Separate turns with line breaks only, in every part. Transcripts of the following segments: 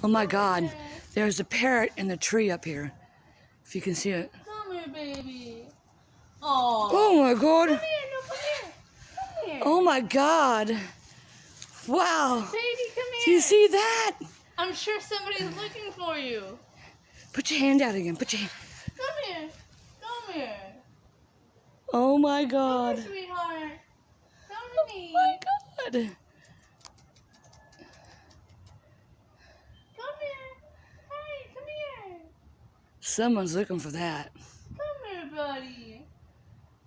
Oh my God, there's a parrot in the tree up here. If you can see it.
Come here, baby. Oh.
Oh my God.
Come here, no, come here. Come here.
Oh my God. Wow.
Baby, come here.
Do you see that?
I'm sure somebody's looking for you.
Put your hand out again. Put your hand.
Come here. Come here.
Oh my
Come
God.
here, sweetheart. Come to me.
Oh my God.
Come here. Hey, come here.
Someone's looking for that.
Come here, buddy.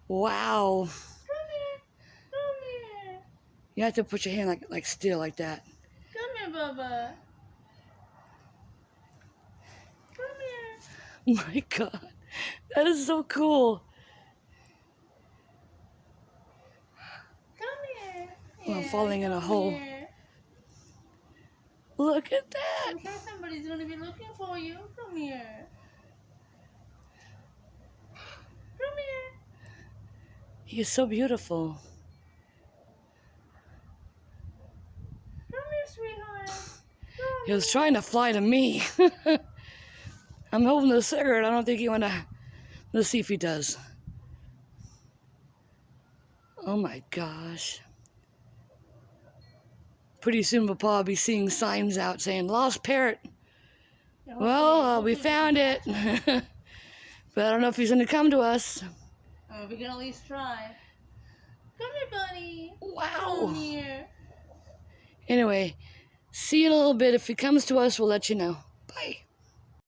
Wow.
Come here. Come here.
You have to put your hand like still like that.
Come here, Bubba. Come here.
My God. That is so cool.
Come here.
Oh, I'm
Yeah,
falling in a
come
hole.
here.
Look at that.
I'm sure somebody's going to be looking for you. Come here. Come here.
He is so beautiful.
Come here, sweetheart. Come
He was trying to fly to me. I'm holding the cigarette. I don't think he want to. Let's see if he does. Oh my gosh. Pretty soon we'll probably be seeing signs out saying, "Lost parrot."
Yeah,
Well, we found it. But I don't know if he's going to come to us.
We can at least try. Come here, buddy.
Wow.
Come here.
Anyway, see you in a little bit. If he comes to us, we'll let you know. Bye.